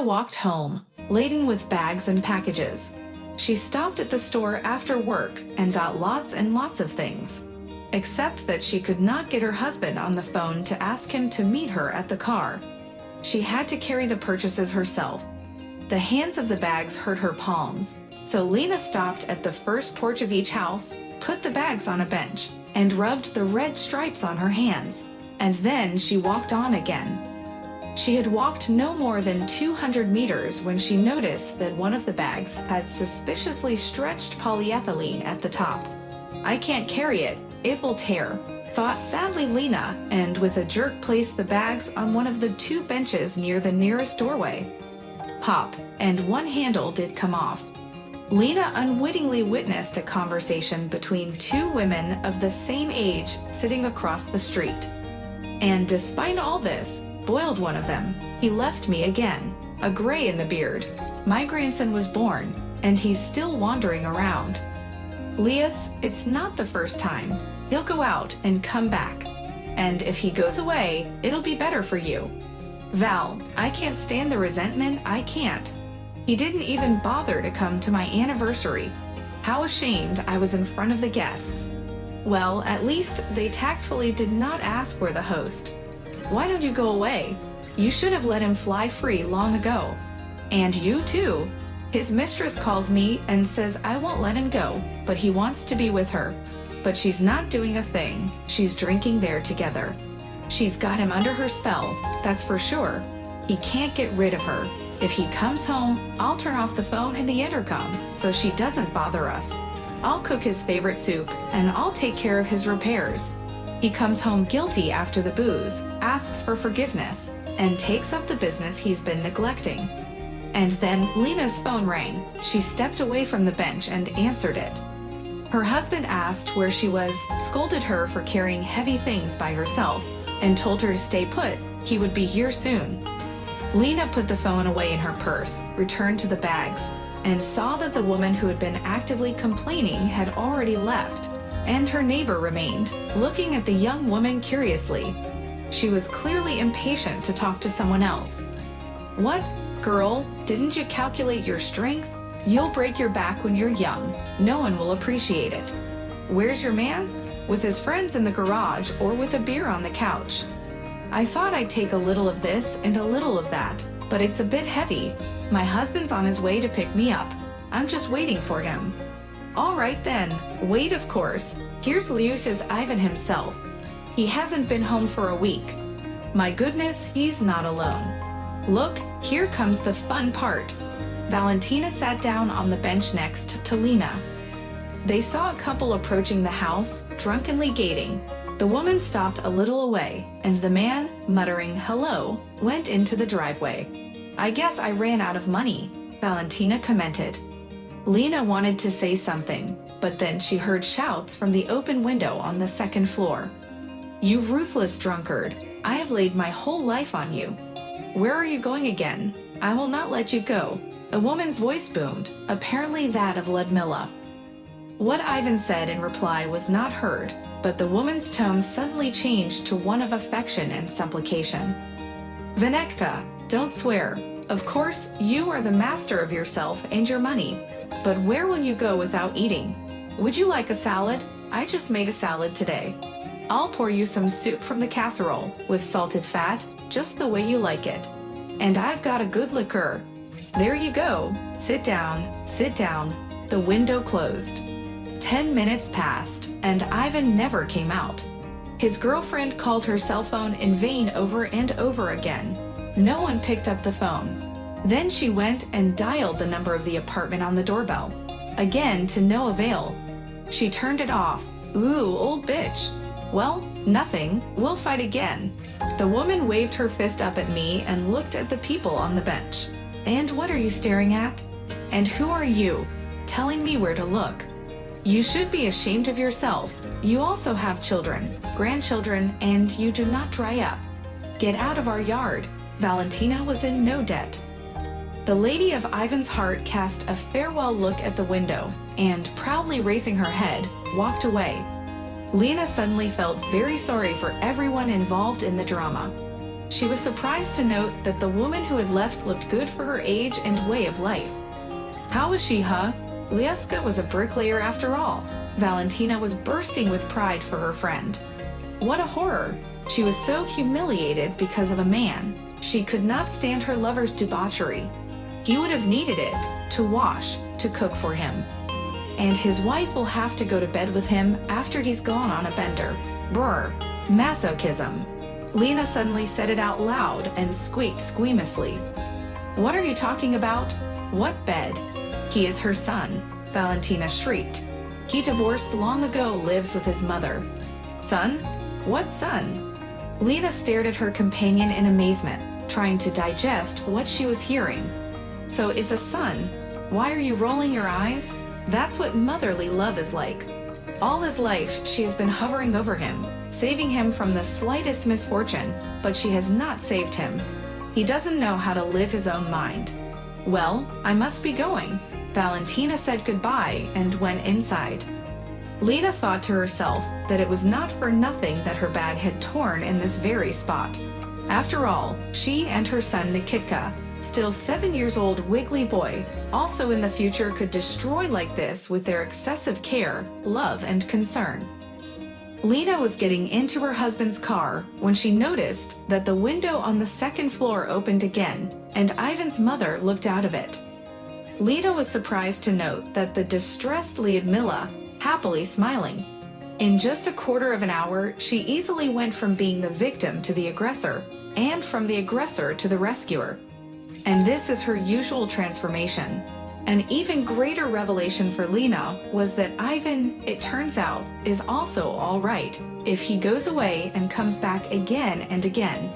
walked home, laden with bags and packages. She stopped at the store after work and got lots and lots of things. Except that she could not get her husband on the phone to ask him to meet her at the car. She had to carry the purchases herself. The hands of the bags hurt her palms, so Lena stopped at the first porch of each house, put the bags on a bench, and rubbed the red stripes on her hands. And then she walked on again. She had walked no more than 200 meters when she noticed that one of the bags had suspiciously stretched polyethylene at the top. "I can't carry it, it will tear," thought sadly Lena, and with a jerk placed the bags on one of the two benches near the nearest doorway. Pop, and one handle did come off. Lena unwittingly witnessed a conversation between two women of the same age sitting across the street. And despite all this, boiled one of them. He left me again, a gray in the beard. My grandson was born, and he's still wandering around. Lias, it's not the first time. He'll go out and come back. And if he goes away, it'll be better for you. Val, I can't stand the resentment, I can't. He didn't even bother to come to my anniversary. How ashamed I was in front of the guests. Well, at least they tactfully did not ask for the host. Why don't you go away? You should have let him fly free long ago. And you too. His mistress calls me and says I won't let him go, but he wants to be with her. But she's not doing a thing. She's drinking there together. She's got him under her spell, that's for sure. He can't get rid of her. If he comes home, I'll turn off the phone and the intercom so she doesn't bother us. I'll cook his favorite soup and I'll take care of his repairs. He comes home guilty after the booze, asks for forgiveness, and takes up the business he's been neglecting. And then Lena's phone rang. She stepped away from the bench and answered it. Her husband asked where she was, scolded her for carrying heavy things by herself, and told her to stay put, he would be here soon. Lena put the phone away in her purse, returned to the bags, and saw that the woman who had been actively complaining had already left, and her neighbor remained, looking at the young woman curiously. She was clearly impatient to talk to someone else. "What, girl, didn't you calculate your strength? You'll break your back when you're young. No one will appreciate it. Where's your man? With his friends in the garage or with a beer on the couch. I thought I'd take a little of this and a little of that, but it's a bit heavy. My husband's on his way to pick me up. I'm just waiting for him." "All right then, wait of course. Here's Lucius Ivan himself. He hasn't been home for a week. My goodness, he's not alone. Look, here comes the fun part." Valentina sat down on the bench next to Lena. They saw a couple approaching the house, drunkenly gating. The woman stopped a little away, and the man, muttering hello, went into the driveway. "I guess I ran out of money," Valentina commented. Lena wanted to say something, but then she heard shouts from the open window on the second floor. "You ruthless drunkard! I have laid my whole life on you. Where are you going again? I will not let you go." A woman's voice boomed, apparently that of Ludmilla. What Ivan said in reply was not heard, but the woman's tone suddenly changed to one of affection and supplication. "Vanetka, don't swear. Of course, you are the master of yourself and your money. But where will you go without eating? Would you like a salad? I just made a salad today. I'll pour you some soup from the casserole, with salted fat, just the way you like it. And I've got a good liqueur. There you go. Sit down, sit down." The window closed. 10 minutes passed, and Ivan never came out. His girlfriend called her cell phone in vain over and over again. No one picked up the phone. Then she went and dialed the number of the apartment on the doorbell. Again, to no avail. She turned it off. "Ooh, old bitch. Well, nothing. We'll fight again." The woman waved her fist up at me and looked at the people on the bench. "And what are you staring at? And who are you, telling me where to look? You should be ashamed of yourself. You also have children, grandchildren, and you do not dry up. Get out of our yard." Valentina was in no debt. The lady of Ivan's heart cast a farewell look at the window, and proudly raising her head, walked away. Lena suddenly felt very sorry for everyone involved in the drama. she was surprised to note that the woman who had left looked good for her age and way of life. How was she, huh? Lieska was a bricklayer after all. Valentina was bursting with pride for her friend. What a horror! She was so humiliated because of a man. She could not stand her lover's debauchery. He would have needed it to wash, to cook for him. And his wife will have to go to bed with him after he's gone on a bender. Brr, masochism. Lena suddenly said it out loud and squeaked squeamishly. What are you talking about? What bed? He is her son, Valentina shrieked. He divorced long ago, lives with his mother. Son? What son? Lena stared at her companion in amazement, trying to digest what she was hearing. So is a son. Why are you rolling your eyes? That's what motherly love is like. All his life, she has been hovering over him, saving him from the slightest misfortune, but she has not saved him. He doesn't know how to live his own mind. Well, I must be going. Valentina said goodbye and went inside. Lena thought to herself that it was not for nothing that her bag had torn in this very spot. After all, she and her son Nikitka, still 7 years old wiggly boy, also in the future could destroy like this with their excessive care, love, and concern. Lena was getting into her husband's car when she noticed that the window on the second floor opened again, and Ivan's mother looked out of it. Lena was surprised to note that the distressed Lyudmila, happily smiling. In just a quarter of an hour, she easily went from being the victim to the aggressor, and from the aggressor to the rescuer. And this is her usual transformation. An even greater revelation for Lena was that Ivan, it turns out, is also all right if he goes away and comes back again and again.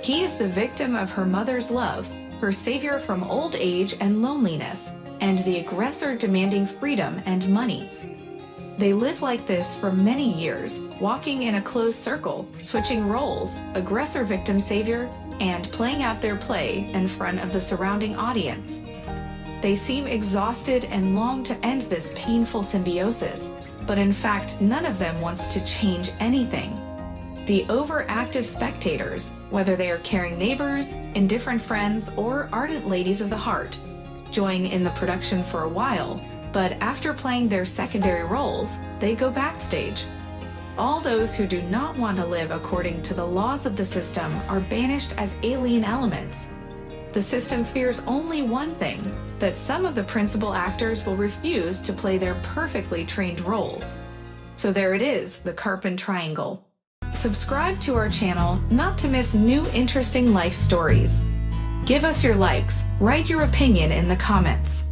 He is the victim of her mother's love, her savior from old age and loneliness, and the aggressor demanding freedom and money. They live like this for many years, walking in a closed circle, switching roles, aggressor, victim, savior, and playing out their play in front of the surrounding audience. They seem exhausted and long to end this painful symbiosis, but in fact, none of them wants to change anything. The overactive spectators, whether they are caring neighbors, indifferent friends, or ardent ladies of the heart, join in the production for a while, but after playing their secondary roles, they go backstage. All those who do not want to live according to the laws of the system are banished as alien elements. The system fears only one thing, that some of the principal actors will refuse to play their perfectly trained roles. So there it is, the Karpin Triangle. Subscribe to our channel not to miss new interesting life stories. Give us your likes, write your opinion in the comments.